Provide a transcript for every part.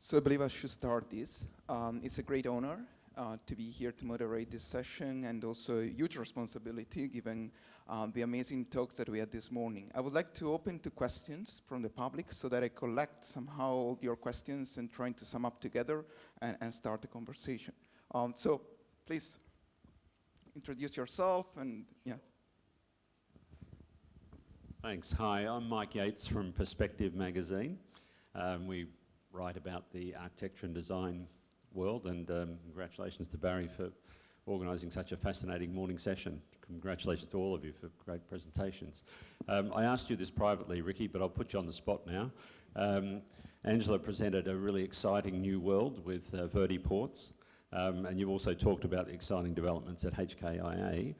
So I believe I should start this. It's a great honor to be here to moderate this session, and also a huge responsibility given the amazing talks that we had this morning. I would like to open to questions from the public so that I collect somehow all your questions and trying to sum up together and start the conversation. So please introduce yourself and yeah. Thanks. Hi, I'm Mike Yates from Perspective magazine. We write about the architecture and design world, and congratulations to Barry for organising such a fascinating morning session. Congratulations to all of you for great presentations. I asked you this privately, Ricky, but I'll put you on the spot now. Angela presented a really exciting new world with vertiports, and you've also talked about the exciting developments at HKIA.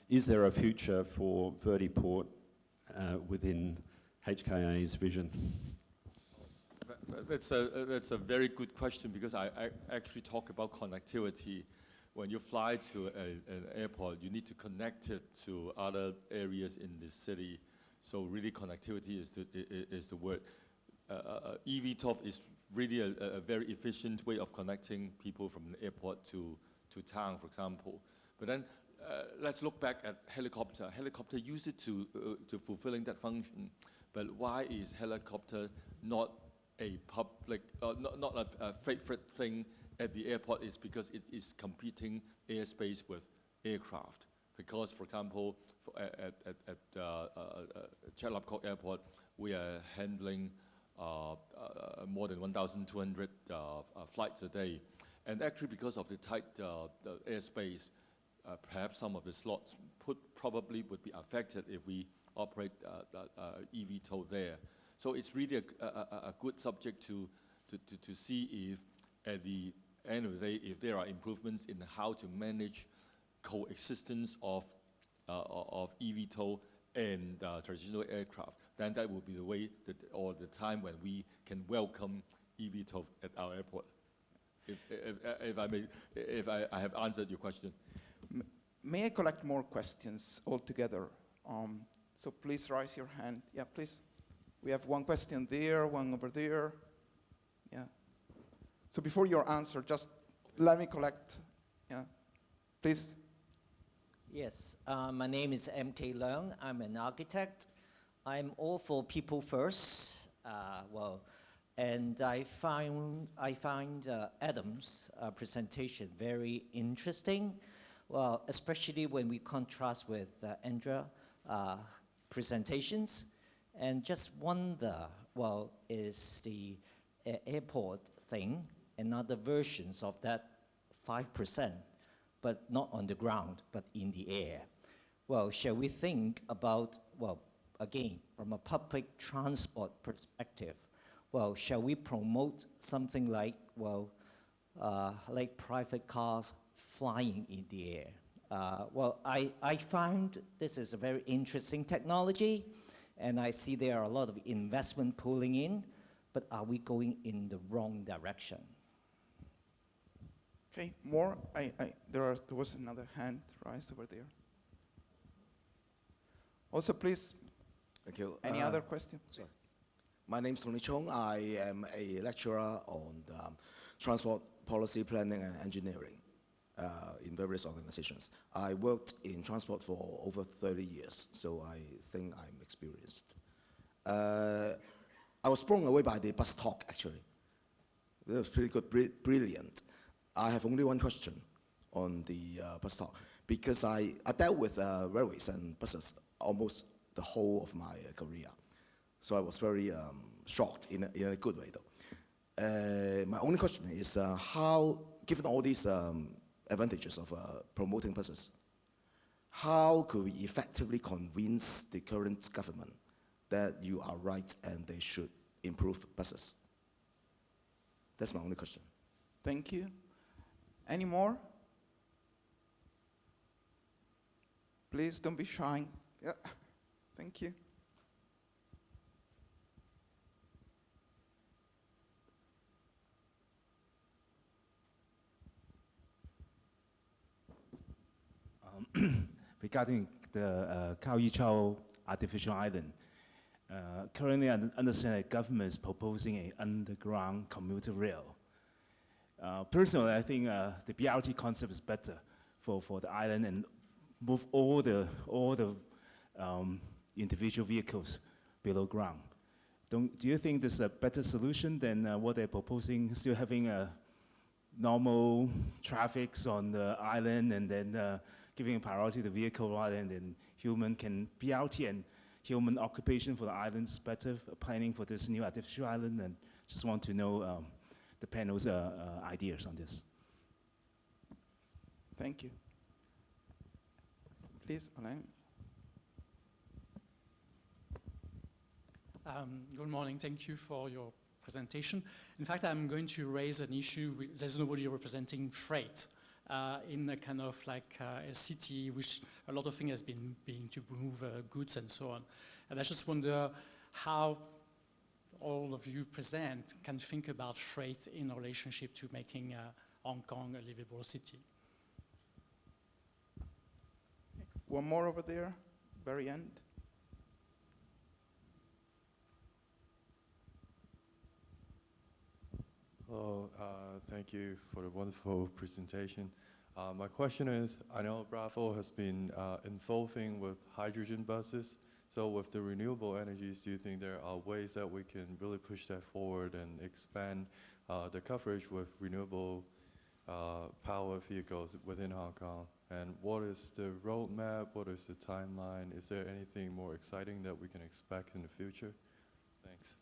Is there a future for vertiport within HKIA's vision? That's a very good question, because I actually talk about connectivity. When you fly to an airport, you need to connect it to other areas in the city. So really connectivity is the word. eVTOL is really a very efficient way of connecting people from the airport to town, for example. But then let's look back at helicopter. Helicopter used it to fulfilling that function. But why is helicopter not a public, not a favorite thing at the airport? Is because it is competing airspace with aircraft. Because, for example, at Chalapkot Airport, we are handling more than 1,200 flights a day. And actually, because of the tight the airspace, perhaps some of the slots probably would be affected if we operate eVTOL there. So it's really a good subject to see if, at the end of the day, if there are improvements in how to manage coexistence of eVTOL and traditional aircraft, then that will be the way or the time when we can welcome eVTOL at our airport. If I have answered your question. May I collect more questions altogether? So please raise your hand. Yeah, please. We have one question there, one over there. Yeah. So before your answer, just let me collect. Yeah. Please. Yes, my name is M.K. Leung. I'm an architect. I'm all for people first. And I find Adam's presentation very interesting. Well, especially when we contrast with Andrea presentations. And just wonder, well, is the airport thing another versions of that 5%, but not on the ground, but in the air? Well, shall we think about, well, again, from a public transport perspective, well, shall we promote something like, well, like private cars flying in the air? Well, I found this is a very interesting technology, and I see there are a lot of investment pulling in, but are we going in the wrong direction? Okay, more? There was another hand raised over there. Also, please. Thank you. Any other question? My name is Tony Chong. I am a lecturer on transport policy planning and engineering in various organizations. I worked in transport for over 30 years, so I think I'm experienced. I was blown away by the bus talk, actually. It was pretty good, brilliant. I have only one question on the bus talk, because I dealt with railways and buses almost the whole of my career. So I was very shocked in a good way, though. My only question is how, given all these advantages of promoting buses, how could we effectively convince the current government that you are right and they should improve buses? That's my only question. Thank you. Any more? Please don't be shy. Yeah. Thank you. Regarding the HKIUD artificial island, Currently, I understand that government is proposing an underground commuter rail. Personally, I think the BRT concept is better for the island and move all the individual vehicles below ground. Do you think this is a better solution than what they're proposing, still having normal traffics on the island and then giving a priority to the vehicle rather than human? Can BRT and human occupation for the islands better planning for this new artificial island? And just want to know the panel's ideas on this. Thank you. Please, Alain. Good morning. Thank you for your presentation. In fact, I'm going to raise an issue. There's nobody representing freight in a kind of like a city which a lot of things has been to move goods and so on. And I just wonder how all of you present can think about freight in relationship to making Hong Kong a livable city. One more over there, very end. Hello, thank you for the wonderful presentation. My question is, I know Bravo has been involving with hydrogen buses. So with the renewable energies, do you think there are ways that we can really push that forward and expand the coverage with renewable power vehicles within Hong Kong? And what is the roadmap? What is the timeline? Is there anything more exciting that we can expect in the future? Thanks.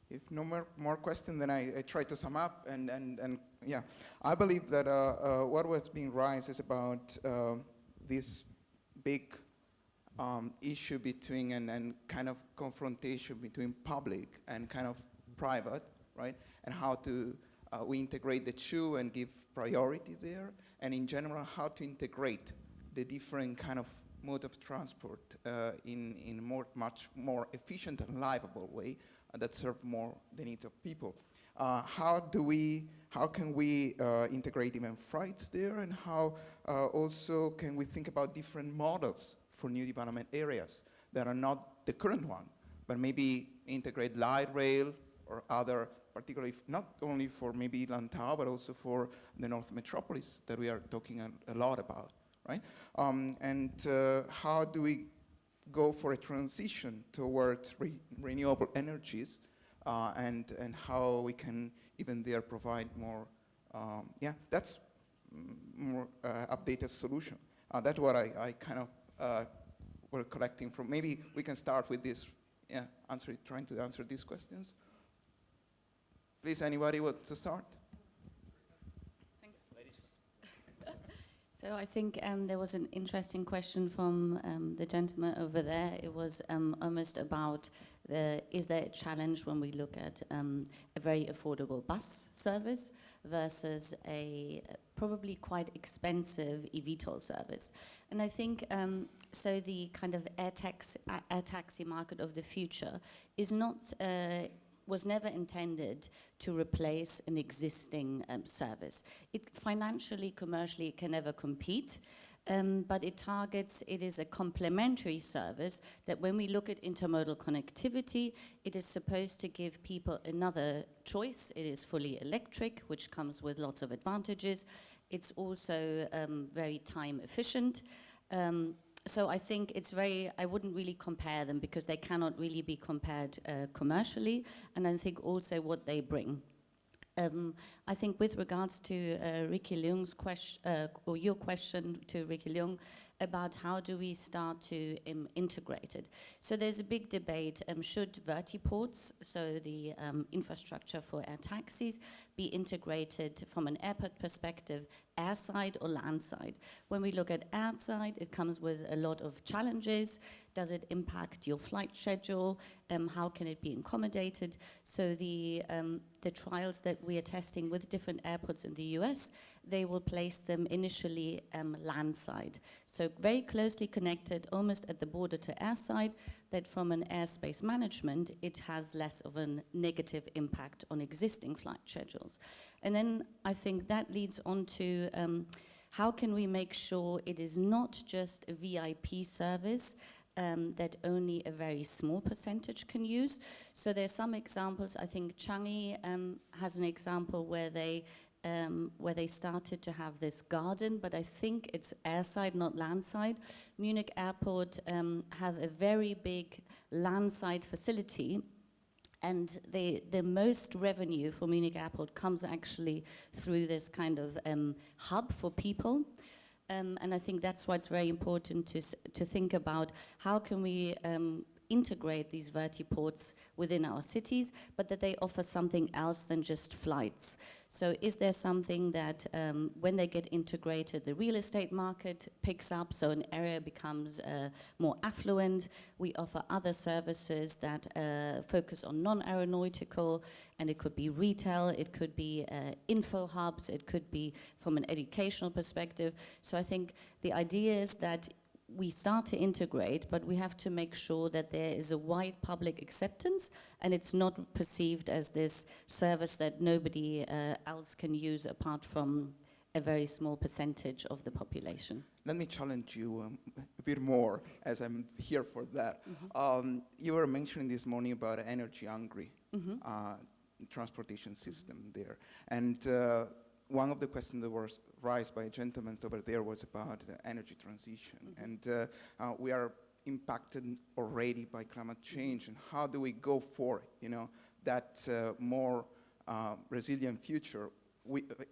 If no more questions, then I try to sum up. And yeah, I believe that what was being raised is about this big issue between and kind of confrontation between public and kind of private, right? And how to we integrate the two and give priority there. And in general, how to integrate the different kind of mode of transport in a much more efficient and livable way that serve more the needs of people. How can we integrate even freights there, and how also can we think about different models for new development areas that are not the current one, but maybe integrate light rail or other, particularly not only for maybe Lantau, but also for the North Metropolis that we are talking a lot about, right? And how do we go for a transition towards renewable energies, and how we can even there provide more, that's more updated solution. That's what I kind of were collecting from. Maybe we can start with this, trying to answer these questions. Please, anybody want to start? Thanks. So I think there was an interesting question from the gentleman over there. It was almost about is there a challenge when we look at a very affordable bus service versus a probably quite expensive eVTOL service. And I think so the kind of air taxi market of the future is not was never intended to replace an existing service. It financially, commercially, it can never compete, but it is a complementary service that when we look at intermodal connectivity, it is supposed to give people another choice. It is fully electric, which comes with lots of advantages. It's also very time efficient. So I think I wouldn't really compare them because they cannot really be compared commercially, and I think also what they bring. I think with regards to Ricky Leung's question, or your question to Ricky Leung, about how do we start to integrate it. So there's a big debate, should vertiports, so the infrastructure for air taxis, be integrated from an airport perspective, airside or landside? When we look at airside, it comes with a lot of challenges. Does it impact your flight schedule? How can it be accommodated? So the trials that we are testing with different airports in the US, they will place them initially landside. So very closely connected, almost at the border to airside, that from an airspace management, it has less of a negative impact on existing flight schedules. And then I think that leads on to how can we make sure it is not just a VIP service, that only a very small percentage can use. So there's some examples. I think Changi has an example where they started to have this garden, but I think it's airside, not landside. Munich Airport have a very big landside facility, and the most revenue for Munich Airport comes actually through this kind of hub for people. And I think that's why it's very important to think about how can we integrate these vertiports within our cities, but that they offer something else than just flights. So is there something that when they get integrated, the real estate market picks up, so an area becomes more affluent? We offer other services that focus on non-aeronautical, and it could be retail, it could be info hubs, it could be from an educational perspective. So I think the idea is that we start to integrate, but we have to make sure that there is a wide public acceptance and it's not perceived as this service that nobody else can use apart from a very small percentage of the population. Let me challenge you a bit more, as I'm here for that. You were mentioning this morning about energy hungry transportation system there. And one of the questions that was raised by a gentleman over there was about energy transition. And we are impacted already by climate change. And how do we go for, that more resilient future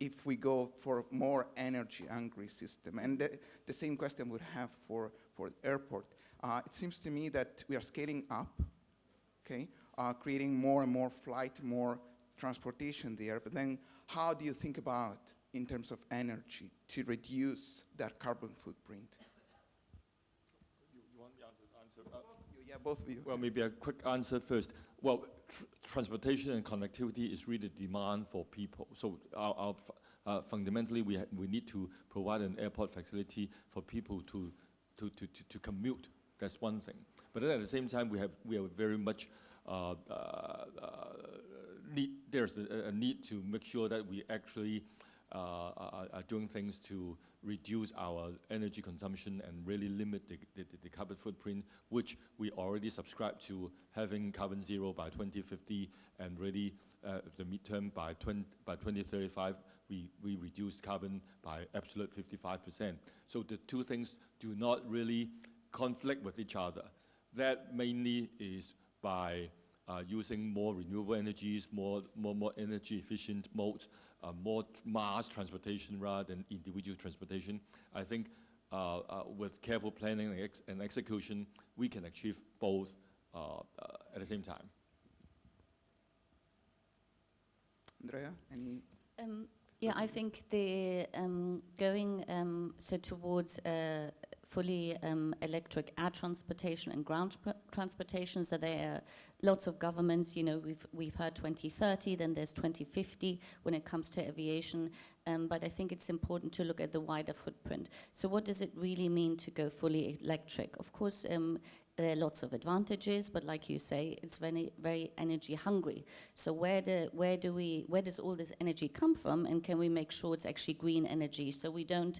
if we go for more energy hungry system? And the same question would have for the airport. It seems to me that we are scaling up, okay, creating more and more flight, more transportation there, but then how do you think about, in terms of energy, to reduce that carbon footprint? You want me to answer? Yeah, both of you. Well, maybe a quick answer first. Well, transportation and connectivity is really demand for people. So fundamentally, we need to provide an airport facility for people to commute. That's one thing. But then at the same time, we have very much there's a need to make sure that we actually are doing things to reduce our energy consumption and really limit the carbon footprint, which we already subscribe to having carbon zero by 2050, and really the midterm by 2035, we reduce carbon by absolute 55%. So the two things do not really conflict with each other. That mainly is by using more renewable energies, more energy efficient modes, more mass transportation rather than individual transportation. I think with careful planning and execution, we can achieve both at the same time. Andrea, any? Yeah, I think the going so towards fully electric air transportation and ground transportation, so there are lots of governments, we've heard 2030, then there's 2050 when it comes to aviation, but I think it's important to look at the wider footprint. So what does it really mean to go fully electric? Of course, there are lots of advantages, but like you say, it's very, very energy hungry. So where does all this energy come from, and can we make sure it's actually green energy? So we don't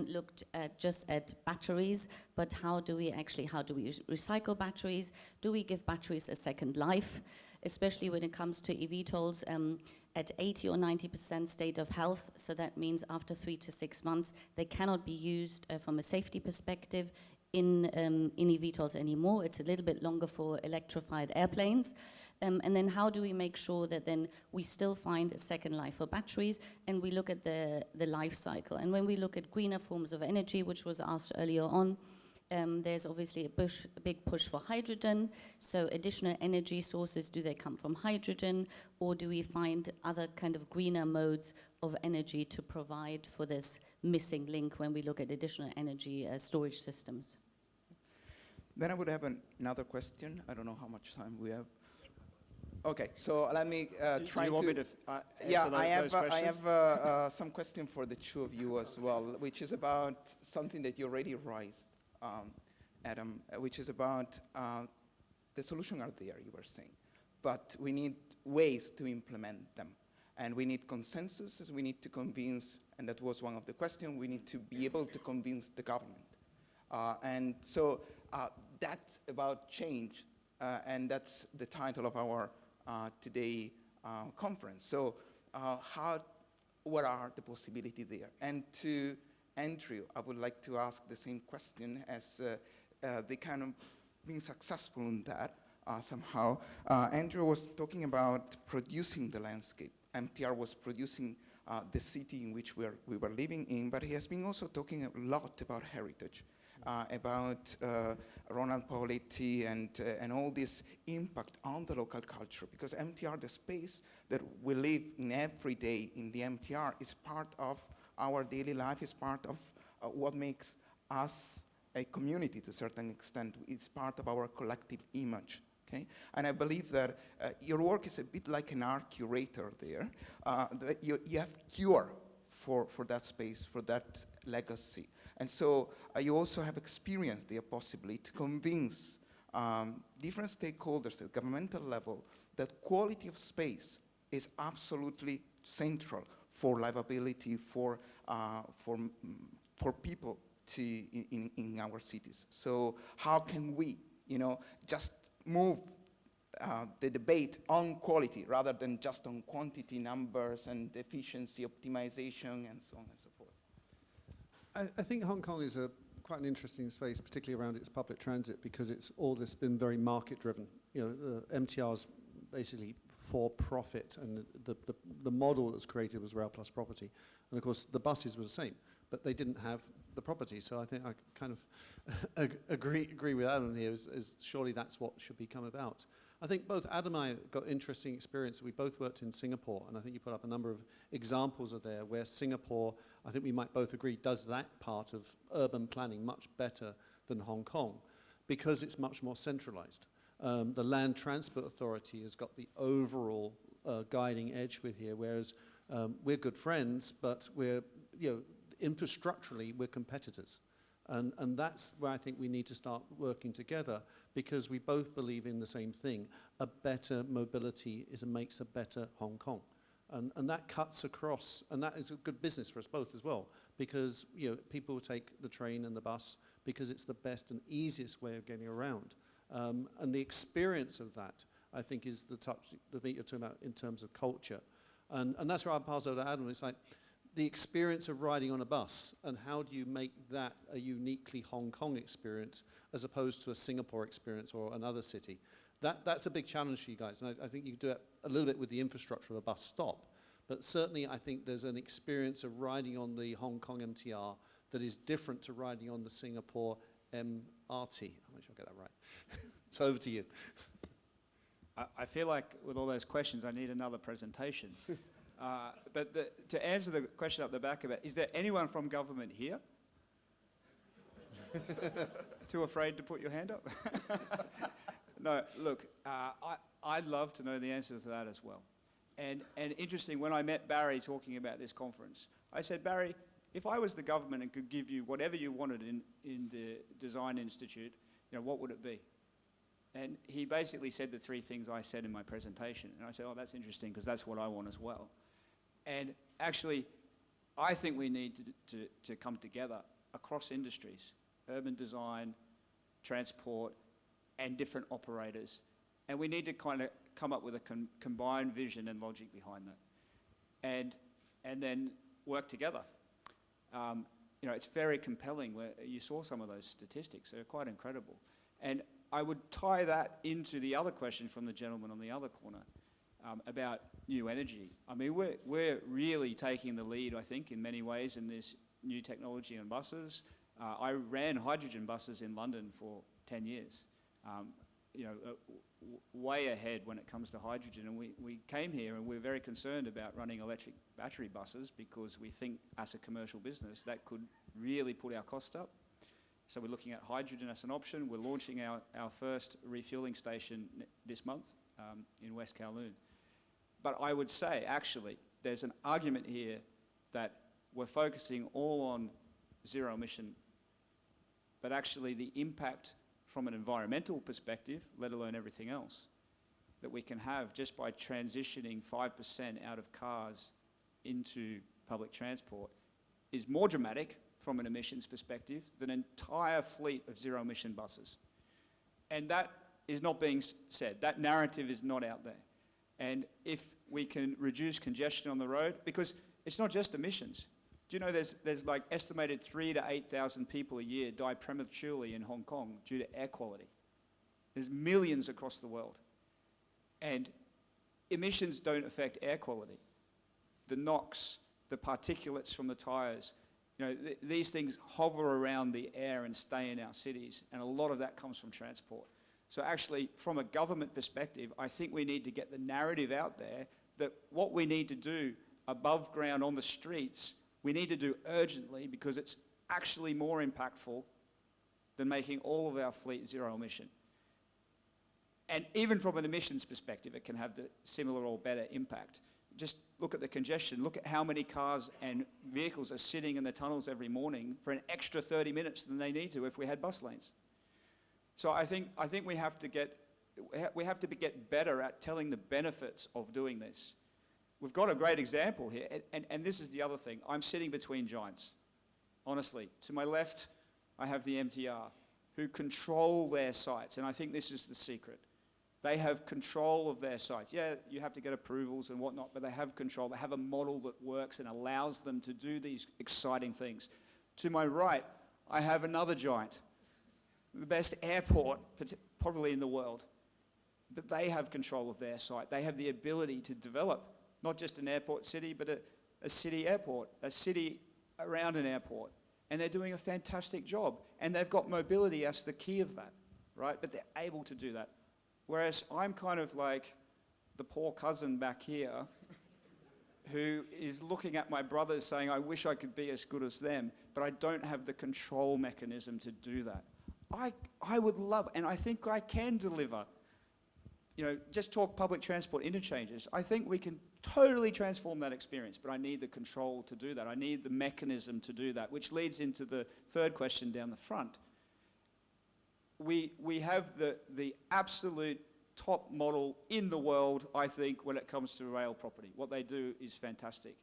look just at batteries, but how do we recycle batteries? Do we give batteries a second life? Especially when it comes to eVTOLs at 80 or 90% state of health. So that means after 3 to 6 months, they cannot be used from a safety perspective in eVTOLs anymore. It's a little bit longer for electrified airplanes. And then how do we make sure that then we still find a second life for batteries, and we look at the life cycle? And when we look at greener forms of energy, which was asked earlier on, there's obviously a big push for hydrogen. So additional energy sources, do they come from hydrogen, or do we find other kind of greener modes of energy to provide for this missing link when we look at additional energy storage systems? Then I would have another question. I don't know how much time we have. Okay, so let me try you to... want me to yeah, answer I questions? have some question for the two of you as well, which is about something that you already raised, Adam, which is about the solutions are there, you were saying, but we need ways to implement them. And we need consensus, as we need to convince, and that was one of the questions, we need to be able to convince the government. And so that's about change, and that's the title of our today conference. So what are the possibilities there? And to Andrew, I would like to ask the same question as they kind of been successful in that somehow. Andrew was talking about producing the landscape. MTR was producing the city in which we were living in, but he has been also talking a lot about heritage, about Ronald Paoletti and all this impact on the local culture, because MTR, the space that we live in every day in the MTR, is part of our daily life, is part of what makes us a community to a certain extent. It's part of our collective image. Okay? And I believe that your work is a bit like an art curator there. That you have cure for that space, for that legacy. And so you also have experience there possibly to convince different stakeholders at governmental level that quality of space is absolutely central for livability, for people in our cities. So how can we, just move the debate on quality rather than just on quantity, numbers, and efficiency, optimization, and so on and so forth? I think Hong Kong is quite an interesting space, particularly around its public transit, because it's been very market-driven. MTR's basically for profit, and the model that's created was rail plus property. And of course, the buses were the same, but they didn't have the property. So I think I kind of agree with Adam here, is surely that's what should become about. I think both Adam and I got interesting experience. We both worked in Singapore, and I think you put up a number of examples of there where Singapore, I think we might both agree, does that part of urban planning much better than Hong Kong, because it's much more centralized. The Land Transport Authority has got the overall guiding edge with here, whereas we're good friends, but we're, infrastructurally, we're competitors. And that's where I think we need to start working together, because we both believe in the same thing. A better mobility makes a better Hong Kong. And that cuts across, and that is a good business for us both as well, because people will take the train and the bus because it's the best and easiest way of getting around. And the experience of that, I think, is the meat you're talking about in terms of culture. And that's where I'll pass over to Adam. It's like the experience of riding on a bus, and how do you make that a uniquely Hong Kong experience as opposed to a Singapore experience or another city? That's a big challenge for you guys. And I think you do it a little bit with the infrastructure of a bus stop. But certainly I think there's an experience of riding on the Hong Kong MTR that is different to riding on the Singapore MRT. I'm not sure I get that right. So over to you. I feel like with all those questions, I need another presentation. But to answer the question up the back of it, is there anyone from government here? Too afraid to put your hand up? No, look, I'd love to know the answer to that as well. And interesting, when I met Barry talking about this conference, I said, Barry, if I was the government and could give you whatever you wanted in the Design Institute, what would it be? And he basically said the three things I said in my presentation. And I said, oh, that's interesting, because that's what I want as well. And actually, I think we need to come together across industries, urban design, transport, and different operators. And we need to kind of come up with a combined vision and logic behind that. And then work together. It's very compelling. Where you saw some of those statistics. They're quite incredible. And I would tie that into the other question from the gentleman on the other corner about new energy. I mean, we're really taking the lead, I think, in many ways in this new technology on buses. I ran hydrogen buses in London for 10 years. Way ahead when it comes to hydrogen. And we came here and we're very concerned about running electric battery buses, because we think as a commercial business that could really put our cost up. So we're looking at hydrogen as an option. We're launching our first refueling station this month in West Kowloon. But I would say, actually, there's an argument here that we're focusing all on zero emission, but actually the impact from an environmental perspective, let alone everything else, that we can have just by transitioning 5% out of cars into public transport is more dramatic from an emissions perspective than an entire fleet of zero-emission buses. And that is not being said. That narrative is not out there. And if we can reduce congestion on the road, because it's not just emissions. Do you know there's like estimated 3,000 to 8,000 people a year die prematurely in Hong Kong due to air quality. There's millions across the world. And emissions don't affect air quality. The NOx, the particulates from the tires, you know, these things hover around the air and stay in our cities, and a lot of that comes from transport. So actually, from a government perspective, I think we need to get the narrative out there that what we need to do above ground on the streets, we need to do urgently, because it's actually more impactful than making all of our fleet zero emission. And even from an emissions perspective, it can have the similar or better impact. Just look at the congestion. Look at how many cars and vehicles are sitting in the tunnels every morning for an extra 30 minutes than they need to if we had bus lanes. So I think we have to get better at telling the benefits of doing this. We've got a great example here, and this is the other thing. I'm sitting between giants, honestly. To my left, I have the MTR, who control their sites, and I think this is the secret. They have control of their sites. Yeah, you have to get approvals and whatnot, but they have control. They have a model that works and allows them to do these exciting things. To my right, I have another giant, the best airport probably in the world, but they have control of their site. They have the ability to develop not just an airport city, but a city airport, a city around an airport. And they're doing a fantastic job. And they've got mobility as the key of that, right? But they're able to do that. Whereas I'm kind of like the poor cousin back here who is looking at my brothers saying, I wish I could be as good as them, but I don't have the control mechanism to do that. I would love, and I think I can deliver, you know, just talk public transport interchanges. I think we can totally transform that experience, but I need the control to do that. I need the mechanism to do that, which leads into the third question down the front. We have the absolute top model in the world, I think, when it comes to rail property. What they do is fantastic.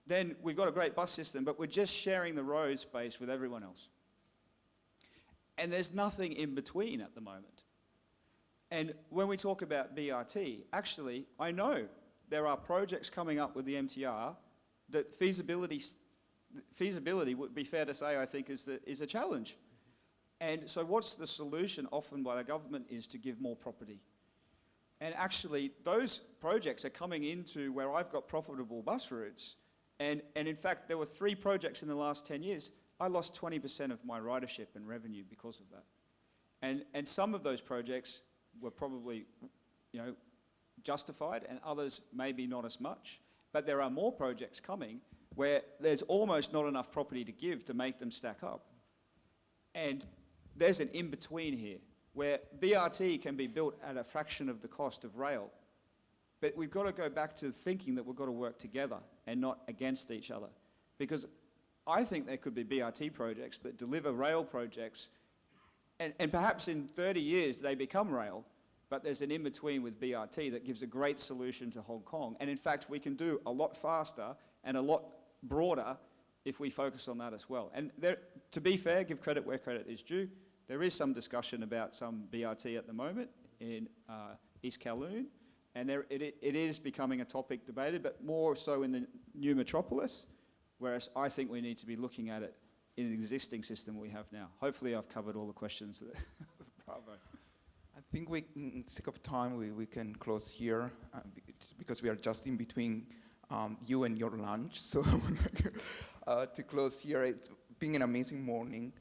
Then we've got a great bus system, but we're just sharing the road space with everyone else. And there's nothing in between at the moment. And when we talk about BRT, actually, I know there are projects coming up with the MTR that feasibility would be fair to say, I think, is a challenge. And so what's the solution often by the government is to give more property. And actually, those projects are coming into where I've got profitable bus routes. And in fact, there were 3 projects in the last 10 years. I lost 20% of my ridership and revenue because of that. And some of those projects were probably, you know, justified, and others maybe not as much. But there are more projects coming where there's almost not enough property to give to make them stack up. And there's an in-between here where BRT can be built at a fraction of the cost of rail. But we've got to go back to thinking that we've got to work together and not against each other. Because I think there could be BRT projects that deliver rail projects, and perhaps in 30 years they become rail, but there's an in-between with BRT that gives a great solution to Hong Kong. And in fact, we can do a lot faster and a lot broader if we focus on that as well. And there, to be fair, give credit where credit is due. There is some discussion about some BRT at the moment in East Kowloon, and it is becoming a topic debated, but more so in the new metropolis, whereas I think we need to be looking at it in an existing system we have now. Hopefully I've covered all the questions. Bravo. I think in sake of time, we can close here because we are just in between you and your lunch. So to close here, it's been an amazing morning.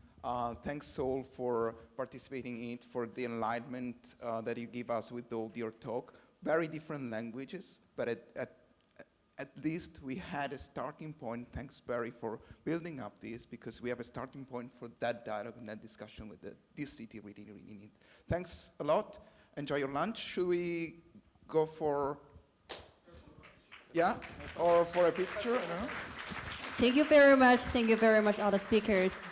Thanks all for participating in it, for the enlightenment that you give us with all your talk. Very different languages, but at least we had a starting point. Thanks, Barry, for building up this, because we have a starting point for that dialogue and that discussion with this city really, really need. Thanks a lot. Enjoy your lunch. Should we go for, yeah, or for a picture? I don't know. Thank you very much. Thank you very much, all the speakers.